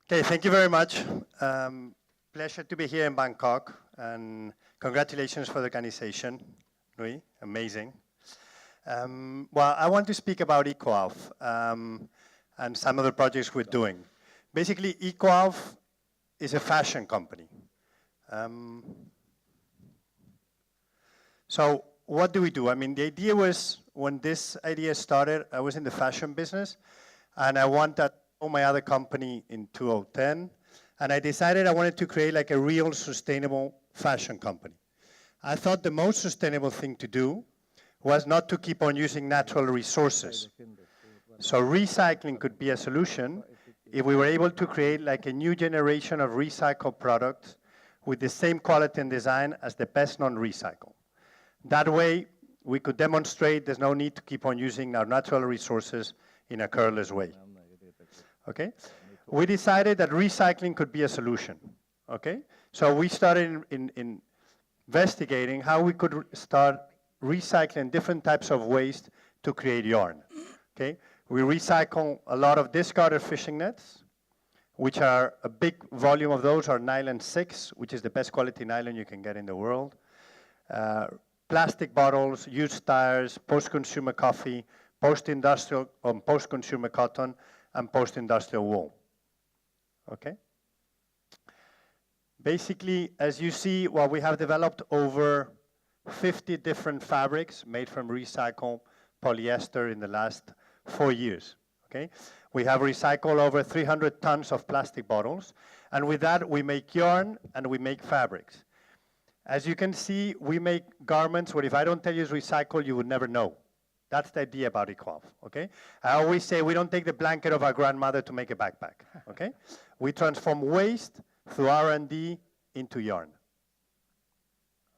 Okay, thank you very much. Pleasure to be here in Bangkok, and congratulations for the organization, Nui, amazing. Well, I want to speak about EcoAlf and some of the projects we're doing. Basically, EcoAlf is a fashion company. So what do we do? I mean, the idea was, when this idea started, I was in the fashion business, and I wanted my other company in 2010, and I decided I wanted to create like a real sustainable fashion company. I thought the most sustainable thing to do was not to keep on using natural resources. So recycling could be a solution if we were able to create like a new generation of recycled products with the same quality and design as the best non-recycle. That way, we could demonstrate there's no need to keep on using our natural resources in a careless way. Okay? We decided that recycling could be a solution. Okay? So we started in investigating how we could start recycling different types of waste to create yarn. Okay? We recycle a lot of discarded fishing nets, which are a big volume of those are nylon 6, which is the best quality nylon you can get in the world. Plastic bottles, used tires, post-consumer coffee, post-industrial post-consumer cotton, and post-industrial wool. Okay? Basically, as you see, well, we have developed over 50 different fabrics made from recycled polyester in the last 4 years. Okay? We have recycled over 300 tons of plastic bottles, and with that, we make yarn and we make fabrics. As you can see, we make garments where if I don't tell you it's recycled, you would never know. That's the idea about EcoAlf, okay? I always say we don't take the blanket of our grandmother to make a backpack, okay? We transform waste through R&D into yarn,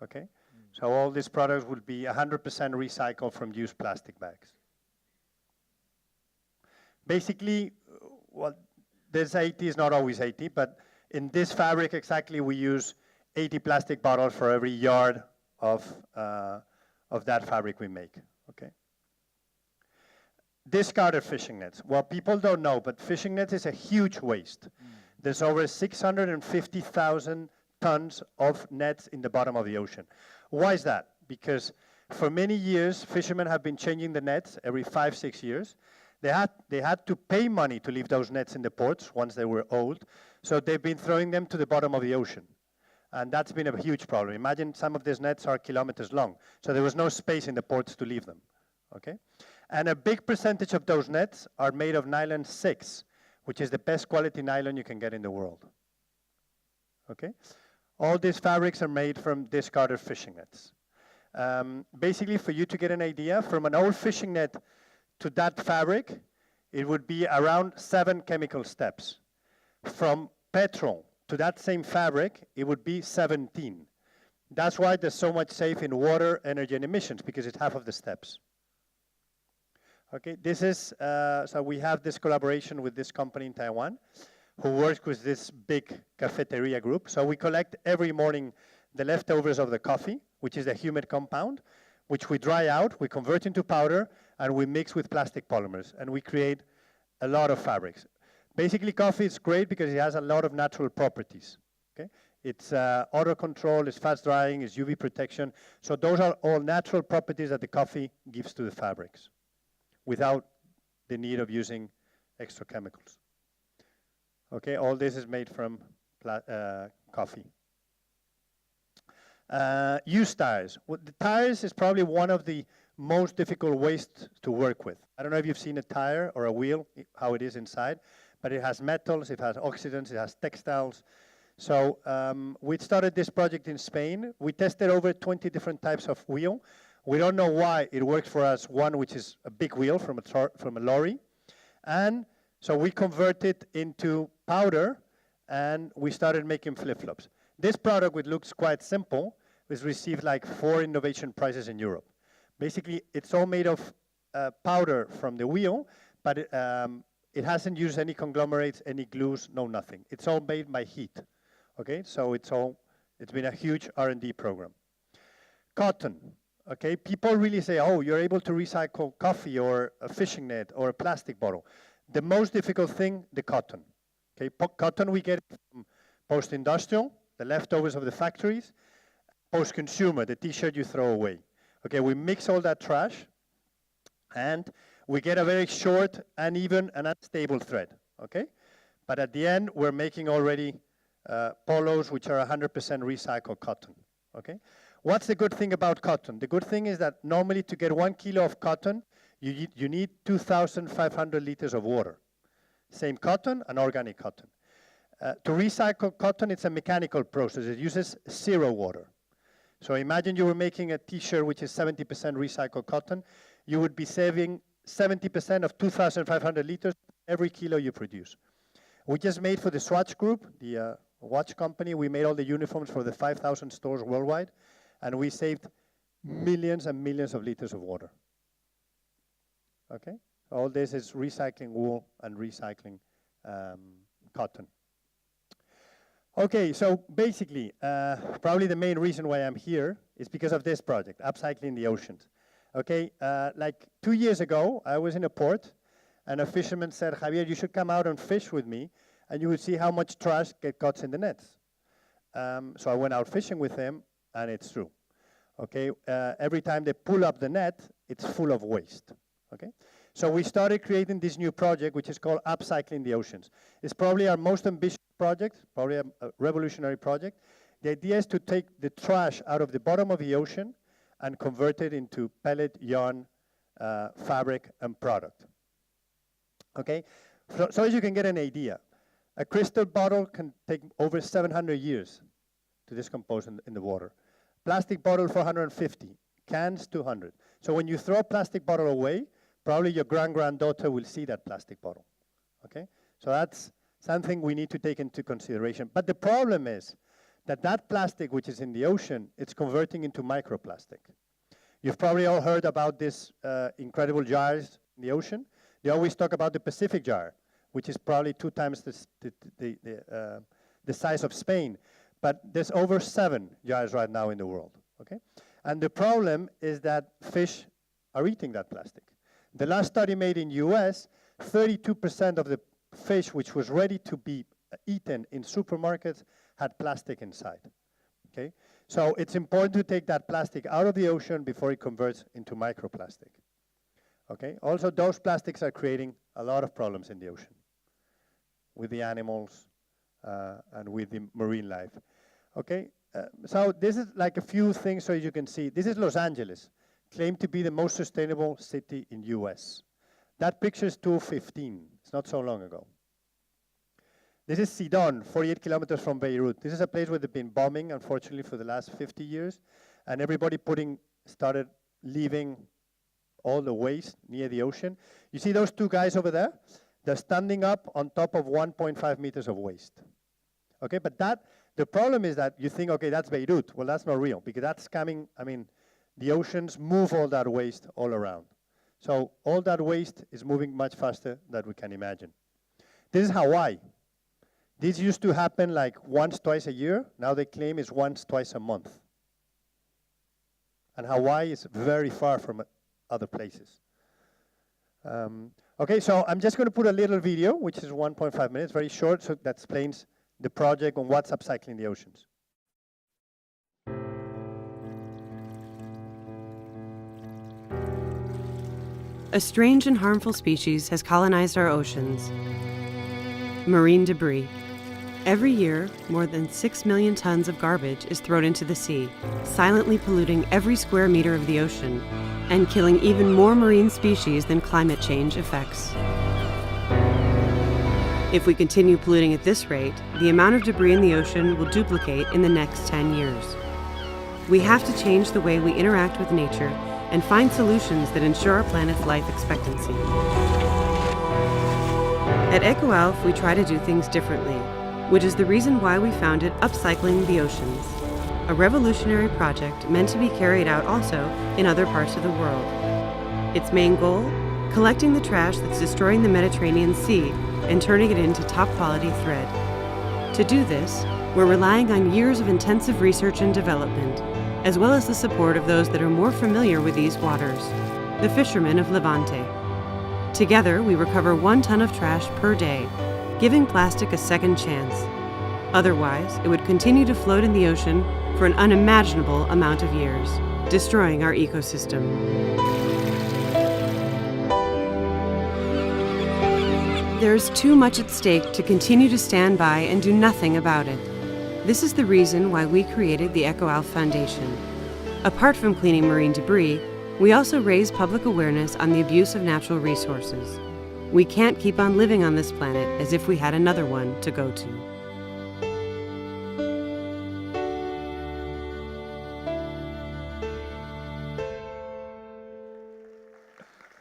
okay? So all these products will be 100% recycled from used plastic bags. Basically, well, this 80 is not always 80, but in this fabric exactly we use 80 plastic bottles for every yard of that fabric we make, okay? Discarded fishing nets. Well, people don't know, but fishing nets is a huge waste. There's over 650,000 tons of nets in the bottom of the ocean. Why is that? Because for many years, fishermen have been changing the nets every 5-6 years. They had to pay money to leave those nets in the ports once they were old, so they've been throwing them to the bottom of the ocean. And that's been a huge problem. Imagine some of these nets are kilometers long, so there was no space in the ports to leave them, okay? And a big percentage of those nets are made of nylon 6, which is the best quality nylon you can get in the world, okay? All these fabrics are made from discarded fishing nets. Basically, for you to get an idea, from an old fishing net to that fabric, it would be around 7 chemical steps. From petrol to that same fabric, it would be 17. That's why there's so much safe in water, energy, and emissions, because it's half of the steps. Okay, this is, so we have this collaboration with this company in Taiwan who works with this big cafeteria group. So we collect every morning the leftovers of the coffee, which is a humid compound, which we dry out, we convert into powder, and we mix with plastic polymers, and we create a lot of fabrics. Basically, coffee is great because it has a lot of natural properties. Okay? It's auto control, it's fast drying, it's UV protection. So those are all natural properties that the coffee gives to the fabrics without the need of using extra chemicals. Okay, all this is made from coffee. Used tires. Well, the tires is probably one of the most difficult waste to work with. I don't know if you've seen a tire or a wheel, how it is inside, but it has metals, it has oxidants, it has textiles. So we started this project in Spain. We tested over 20 different types of wheel. We don't know why it worked for us, one which is a big wheel from a lorry. And so we converted into powder and we started making flip-flops. This product, which looks quite simple, was received like 4 innovation prizes in Europe. Basically, it's all made of powder from the wheel, but it hasn't used any conglomerates, any glues, no nothing. It's all made by heat. Okay, so it's been a huge R&D program. Cotton. Okay, people really say, oh, you're able to recycle coffee or a fishing net or a plastic bottle. The most difficult thing, the cotton. Okay, cotton we get from post-industrial, the leftovers of the factories, post-consumer, the t-shirt you throw away. Okay, we mix all that trash, and we get a very short, uneven, and unstable thread. Okay, but at the end, we're making already polos which are 100% recycled cotton. Okay, what's the good thing about cotton? The good thing is that normally to get 1 kilo of cotton, you need 2,500 liters of water. Same cotton and organic cotton. To recycle cotton, it's a mechanical process. It uses 0 water. So imagine you were making a t-shirt which is 70% recycled cotton. You would be saving 70% of 2,500 liters every kilo you produce. We just made for the Swatch Group, the watch company, we made all the uniforms for the 5,000 stores worldwide, and we saved millions and millions of liters of water. Okay? All this is recycling wool and recycling cotton. Okay, so basically, probably the main reason why I'm here is because of this project, Upcycling the Oceans. Okay, like 2 years ago, I was in a port, and a fisherman said, Javier, you should come out and fish with me, and you would see how much trash gets in the nets. So I went out fishing with him, and it's true. Okay, every time they pull up the net, it's full of waste. Okay, so we started creating this new project, which is called Upcycling the Oceans. It's probably our most ambitious project, probably a revolutionary project. The idea is to take the trash out of the bottom of the ocean and convert it into pellet, yarn, fabric, and product. Okay, so as you can get an idea, a crystal bottle can take over 700 years to decompose in the water. Plastic bottle 450, cans 200. So when you throw a plastic bottle away, probably your granddaughter will see that plastic bottle. Okay, so that's something we need to take into consideration. But the problem is that plastic which is in the ocean, it's converting into microplastic. You've probably all heard about this incredible jars in the ocean. They always talk about the Pacific jar, which is probably 2 times the size of Spain. But there's over 7 jars right now in the world. Okay, and the problem is that fish are eating that plastic. The last study made in US, 32% of the fish which was ready to be eaten in supermarkets had plastic inside. Okay, so it's important to take that plastic out of the ocean before it converts into microplastic. Okay, also those plastics are creating a lot of problems in the ocean with the animals and with the marine life. Okay, so this is like a few things so you can see. This is Los Angeles, claimed to be the most sustainable city in US. That picture is 2015, it's not so long ago. This is Sidon, 48 kilometers from Beirut. This is a place where they've been bombing, unfortunately, for the last 50 years, and everybody started leaving all the waste near the ocean. You see those 2 guys over there? They're standing up on top of 1.5 meters of waste. Okay, but the problem is that you think, okay, that's Beirut. Well, that's not real, because that's coming, the oceans move all that waste all around. So all that waste is moving much faster than we can imagine. This is Hawaii. This used to happen like once, twice a year. Now they claim it's once, twice a month. And Hawaii is very far from other places. Okay, so I'm just going to put a little video, which is 1.5 minutes, very short, so that explains the project on what's upcycling the oceans. A strange and harmful species has colonized our oceans. Marine debris. Every year, more than 6 million tons of garbage is thrown into the sea, silently polluting every square meter of the ocean and killing even more marine species than climate change affects. If we continue polluting at this rate, the amount of debris in the ocean will duplicate in the next 10 years. We have to change the way we interact with nature and find solutions that ensure our planet's life expectancy. At EcoAlf, we try to do things differently, which is the reason why we founded Upcycling the Oceans, a revolutionary project meant to be carried out also in other parts of the world. Its main goal? Collecting the trash that's destroying the Mediterranean Sea and turning it into top-quality thread. To do this, we're relying on years of intensive research and development, as well as the support of those that are more familiar with these waters, the fishermen of Levante. Together, we recover 1 ton of trash per day, giving plastic a second chance. Otherwise, it would continue to float in the ocean for an unimaginable amount of years, destroying our ecosystem. There is too much at stake to continue to stand by and do nothing about it. This is the reason why we created the EcoAlf Foundation. Apart from cleaning marine debris, we also raise public awareness on the abuse of natural resources. We can't keep on living on this planet as if we had another one to go to.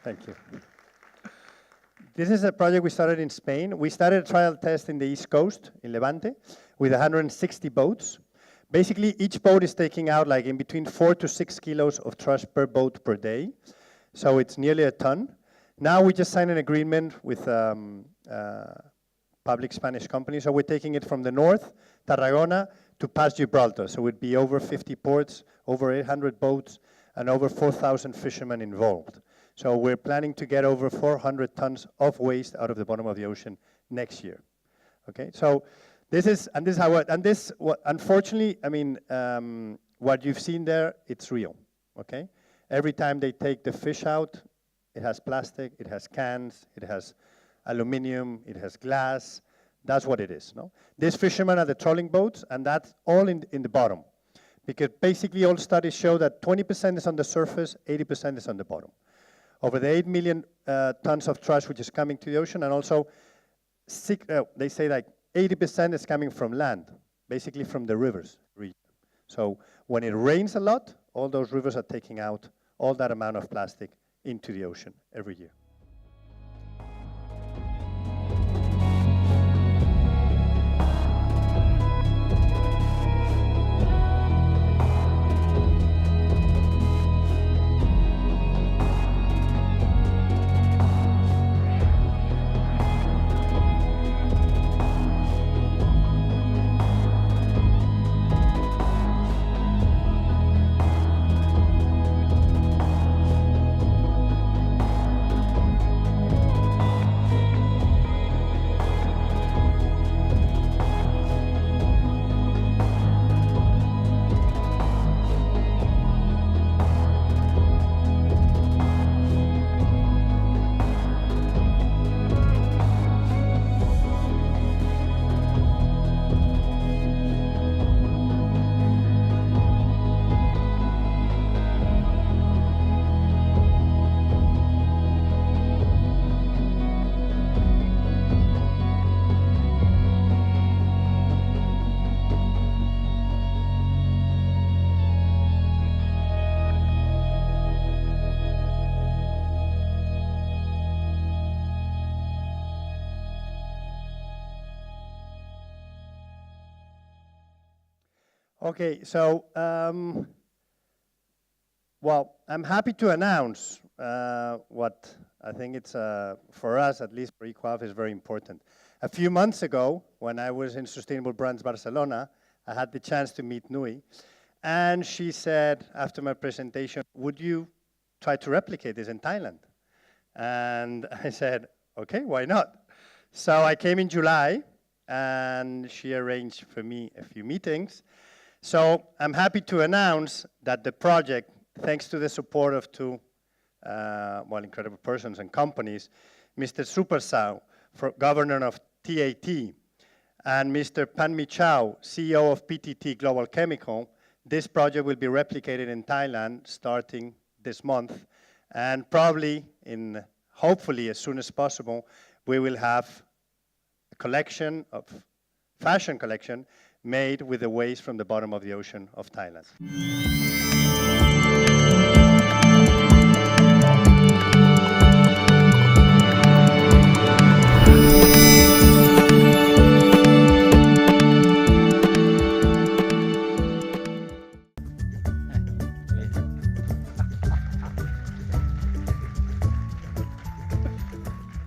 Thank you. This is a project we started in Spain. We started a trial test in the East Coast, in Levante, with 160 boats. Basically, each boat is taking out like in between 4 to 6 kilos of trash per boat per day. So it's nearly a ton. Now we just signed an agreement with public Spanish company. So we're taking it from the north, Tarragona, to past Gibraltar. So it would be over 50 ports, over 800 boats, and over 4,000 fishermen involved. So we're planning to get over 400 tons of waste out of the bottom of the ocean next year. Okay, so this is how, unfortunately, I mean, what you've seen there, it's real, okay? Every time they take the fish out, it has plastic, it has cans, it has aluminum, it has glass. That's what it is, no? These fishermen are the trolling boats, and that's all in the bottom. Because basically all studies show that 20% is on the surface, 80% is on the bottom. Over the 8 million tons of trash which is coming to the ocean, and also they say like 80% is coming from land, basically from the rivers region. So when it rains a lot, all those rivers are taking out all that amount of plastic into the ocean every year. Okay, so, well, I'm happy to announce what I think it's, for us, at least for EcoAlf, is very important. A few months ago, when I was in Sustainable Brands Barcelona, I had the chance to meet Nui, and she said, after my presentation, would you try to replicate this in Thailand? And I said, okay, why not? So I came in July, and she arranged for me a few meetings. So I'm happy to announce that the project, thanks to the support of two well, incredible persons and companies, Mr. Supersao, governor of TAT, and Mr. Panmi Chao, CEO of PTT Global Chemical, this project will be replicated in Thailand starting this month, and probably hopefully as soon as possible, we will have a collection of fashion collection made with the waste from the bottom of the ocean of Thailand.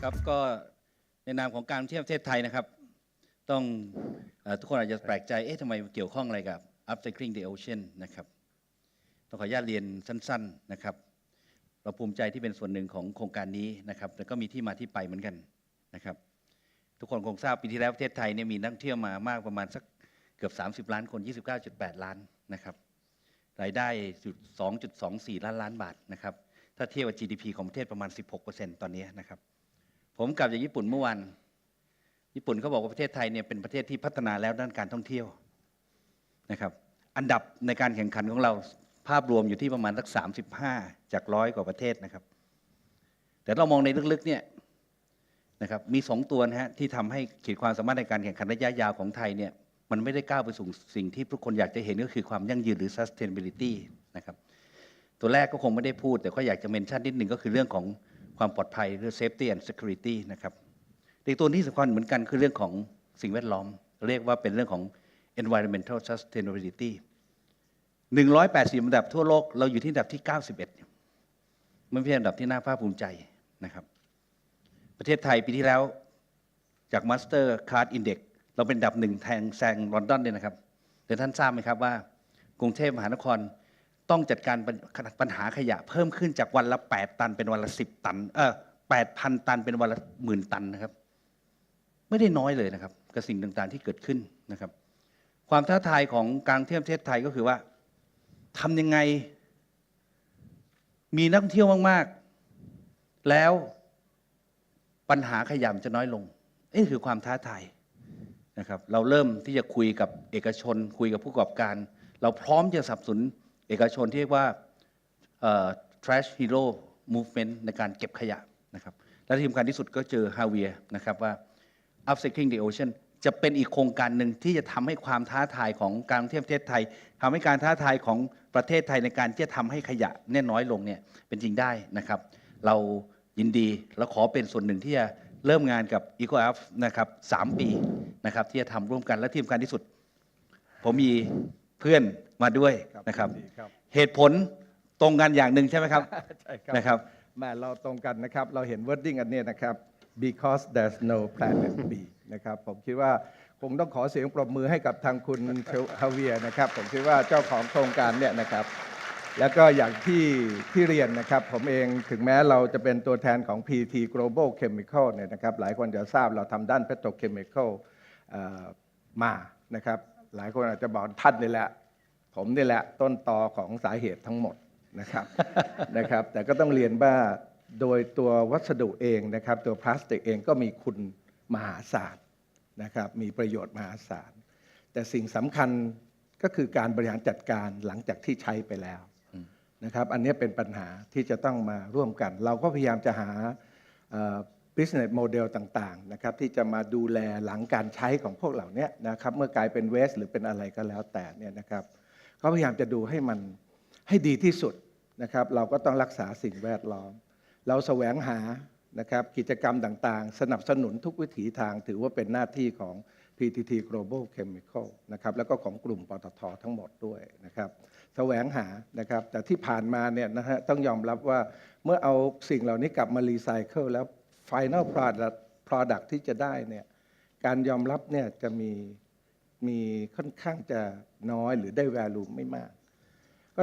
ครับก็ในนามของการเที่ยวประเทศไทยนะครับต้องทุกคนอาจจะแปลกใจทำไมเกี่ยวข้องอะไรกับ Upcycling the Ocean นะครับต้องขออนุญาตเรียนสั้นๆนะครับเราภูมิใจที่เป็นส่วนหนึ่งของโครงการนี้นะครับแต่ก็มีที่มาที่ไปเหมือนกันนะครับ ทุกคนคงทราบปีที่แล้วประเทศไทยเนี่ยมีนักท่องเที่ยวมามากประมาณสักเกือบ30 ล้านคน 29.8 ล้านนะครับรายได้ 2.24 ล้านบาทนะครับถ้าเทียบกับ GDP ของประเทศประมาณ 16% ตอนนี้นะครับผมกลับจากญี่ปุ่นเมื่อวานญี่ปุ่นเขาบอกว่าประเทศไทยเนี่ยเป็นประเทศที่พัฒนาแล้วด้านการท่องเที่ยวนะครับอันดับในการแข่งขันของเราภาพรวมอยู่ที่ประมาณสัก35จาก100 กว่าประเทศนะครับแต่เรามองในลึกๆเนี่ยนะครับมี2 ตัวนะฮะที่ทำให้ขีดความสามารถในการแข่งขันระยะยาวของไทยเนี่ยมันไม่ได้ก้าวไปสู่สิ่งที่ทุกคนอยากจะเห็นก็คือความยั่งยืนหรือ sustainability นะครับตัวแรกก็คงไม่ได้พูดแต่ก็อยากจะเมนชั่นนิดหนึ่งก็คือเรื่องของความปลอดภัยหรือ safety and security นะครับอีกตัวที่สำคัญเหมือนกันคือเรื่องของสิ่งแวดล้อมเรียกว่าเป็นเรื่องของ environmental sustainability 180 อันดับทั่วโลกเราอยู่ที่อันดับที่ 91มันเป็นอันดับที่น่าภาคภูมิใจนะครับประเทศไทยปีที่แล้วจาก Master Card Index เราเป็นอันดับ1แซงลอนดอนเลยนะครับแต่ท่านทราบไหมครับว่ากรุงเทพมหานครต้องจัดการปัญหาขยะเพิ่มขึ้นจากวันละ8 ตันเป็นวันละ10 ตัน8,000 ตันเป็นวันละ10,000 ตันนะครับไม่ได้น้อยเลยนะครับกับสิ่งต่างๆที่เกิดขึ้นนะครับความท้าทายของการเที่ยวประเทศไทยก็คือว่าทำยังไงมีนักท่องเที่ยวมากๆแล้วปัญหาขยะจะน้อยลงนี่คือความท้าทายนะครับเราเริ่มที่จะคุยกับเอกชนคุยกับผู้ประกอบการเราพร้อมจะสนับสนุนเอกชนที่เรียกว่าtrash hero movement ในการเก็บขยะนะครับและที่สำคัญที่สุดก็เจอฮาเวียนะครับว่า upcycling the ocean จะเป็นอีกโครงการหนึ่งที่จะทำให้ความท้าทายของการท่องเที่ยวประเทศไทยทำให้การท้าทายของประเทศไทยในการที่จะทำให้ขยะเนี่ยน้อยลงเนี่ยเป็นจริงได้นะครับเรายินดีและขอเป็นส่วนหนึ่งที่จะเริ่มงานกับ EcoAF นะครับ3 ปีนะครับที่จะทำร่วมกันและที่สำคัญที่สุดผมมีเพื่อนมาด้วยนะครับเหตุผลตรงกันอย่างหนึ่งใช่ไหมครับใช่ครับนะครับแม่เราตรงกันนะครับเราเห็น wording อันนี้นะครับ because there's no planet B นะครับผมคิดว่าคงต้องขอเสียงปรบมือให้กับทางคุณฮาเวียนะครับผมคิดว่าเจ้าของโครงการเนี่ยนะครับแล้วก็อย่างที่เรียนนะครับผมเองถึงแม้เราจะเป็นตัวแทนของ PT Global Chemical เนี่ยนะครับหลายคนจะทราบเราทำด้าน petrochemical มานะครับหลายคนอาจจะบอกท่านนี่แหละผมนี่แหละต้นตอของสาเหตุทั้งหมดนะครับ นะครับแต่ก็ต้องเรียนว่าโดยตัววัสดุเองนะครับตัวพลาสติกเองก็มีคุณมหาศาลนะครับมีประโยชน์มหาศาลแต่สิ่งสำคัญก็คือการบริหารจัดการหลังจากที่ใช้ไปแล้วนะครับอันนี้เป็นปัญหาที่จะต้องมาร่วมกันเราก็พยายามจะหาbusiness model ต่างๆนะครับที่จะมาดูแลหลังการใช้ของพวกเหล่านี้นะครับเมื่อกลายเป็น waste หรือเป็นอะไรก็แล้วแต่เนี่ยนะครับเขาพยายามจะดูให้มันให้ดีที่สุดนะครับเราก็ต้องรักษาสิ่งแวดล้อมเราแสวงหานะครับกิจกรรมต่างๆสนับสนุนทุกวิถีทางถือว่าเป็นหน้าที่ของ PTT Global Chemical นะครับแล้วก็ของกลุ่มปตท.ทั้งหมดด้วยนะครับแสวงหานะครับแต่ที่ผ่านมาเนี่ยนะฮะต้องยอมรับว่าเมื่อเอาสิ่งเหล่านี้กลับมารีไซเคิลแล้ว Final Product ที่จะได้เนี่ยการยอมรับเนี่ยจะมีค่อนข้างจะน้อยหรือได้ value ไม่มากก็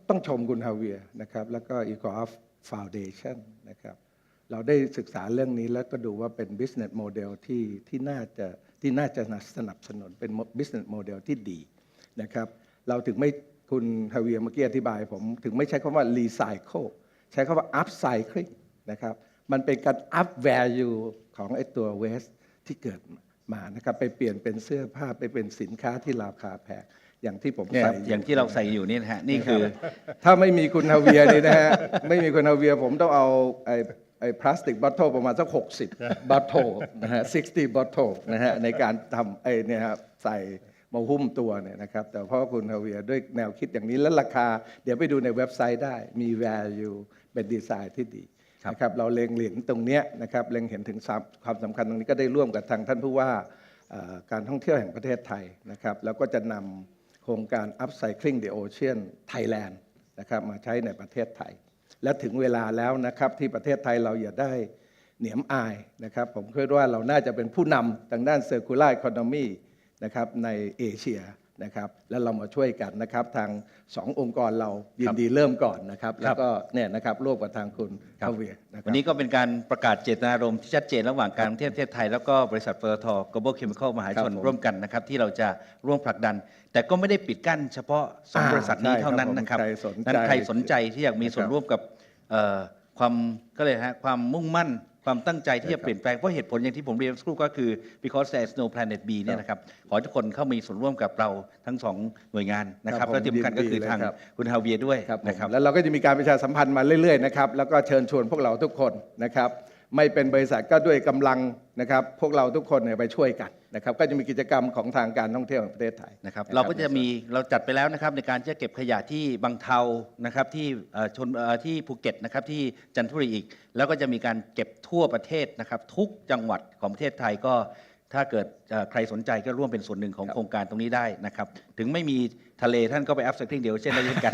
ต้องชมคุณฮาเวียนะครับแล้วก็ EcoAF Foundation นะครับเราได้ศึกษาเรื่องนี้แล้วก็ดูว่าเป็น business model ที่น่าจะสนับสนุนเป็น business model ที่ดีนะครับเราถึงไม่คุณฮาเวียเมื่อกี้อธิบายผมถึงไม่ใช้คำว่า recycle ใช้คำว่า upcycling นะครับมันเป็นการ up value ของไอ้ตัว waste ที่เกิดมานะครับไปเปลี่ยนเป็นเสื้อผ้าไปเป็นสินค้าที่ราคาแพงอย่างที่ผมใส่อย่างที่เราใส่อยู่นี่นะฮะนี่คือถ้าไม่มีคุณฮาเวียนี่นะฮะไม่มีคุณฮาเวียผมต้องเอาไอ้พลาสติกบอทเทิลประมาณสัก60บอทเทิลนะฮะ60บอทเทิลนะฮะในการทำเนี่ยครับใส่มาหุ้มตัวเนี่ยนะครับแต่เพราะคุณฮาเวียด้วยแนวคิดอย่างนี้และราคาเดี๋ยวไปดูในเว็บไซต์ได้มี value เป็นดีไซน์ที่ดีนะครับเราเล็งเห็นตรงนี้นะครับเล็งเห็นถึงความสำคัญตรงนี้ก็ได้ร่วมกับทางท่านผู้ว่าการท่องเที่ยวแห่งประเทศไทยนะครับแล้วก็จะนำโครงการ Upcycling the Ocean Thailand นะครับมาใช้ในประเทศไทยและถึงเวลาแล้วนะครับที่ประเทศไทยเราอย่าได้เหนียมอายนะครับผมคิดว่าเราน่าจะเป็นผู้นำทางด้าน Circular Economy นะครับในเอเชีย นะครับแล้วเรามาช่วยกันนะครับทาง2องค์กรเรายินดีเริ่มก่อนนะครับแล้วก็เนี่ยนะครับร่วมกับทางคุณฮาเวียร์นะครับ วันนี้ก็เป็นการประกาศเจตนารมณ์ที่ชัดเจนระหว่างการท่องเที่ยวประเทศไทยแล้วก็บริษัทปตท Global Chemical มหาชนร่วมกันนะครับที่เราจะร่วมผลักดัน แต่ก็ไม่ได้ปิดกั้นเฉพาะ2บริษัทนี้เท่านั้นนะครับนั้นใครสนใจที่อยากมีส่วนร่วมกับความก็เลยฮะความมุ่งมั่นความตั้งใจที่จะเปลี่ยนแปลงเพราะเหตุผลอย่างที่ผมเรียนสักครู่ก็คือ because there is no planet B เนี่ยนะครับขอให้ทุกคนเข้ามีส่วนร่วมกับเราทั้ง2หน่วยงานนะครับและที่สำคัญก็คือทางคุณฮาเวียร์ด้วยนะครับแล้วเราก็จะมีการประชาสัมพันธ์มาเรื่อยๆนะครับแล้วก็เชิญชวนพวกเราทุกคนนะครับไม่เป็นบริษัทก็ด้วยกำลังนะครับพวกเราทุกคนเนี่ยไปช่วยกันนะครับก็จะมีกิจกรรมของทางการท่องเที่ยวแห่งประเทศไทยนะครับเราก็จะมีเราจัดไปแล้วนะครับในการจะเก็บขยะที่บางเทานะครับที่ภูเก็ตนะครับที่จันทบุรีอีกแล้วก็จะมีการเก็บทั่วประเทศนะครับทุกจังหวัดของประเทศไทยก็ถ้าเกิดใครสนใจก็ร่วมเป็นส่วนหนึ่งของโครงการตรงนี้ได้นะครับถึงไม่มีทะเลท่านก็ไปอัพไซคลิงเดี๋ยวเช่นได้กัน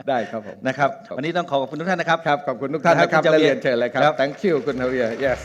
ได้ครับผมนะครับวันนี้ต้องขอบคุณทุกท่านนะครับครับขอบคุณทุกท่านนะครับและเรียนเชิญเลยครับ Thank you คุณฮาเวียร์ yes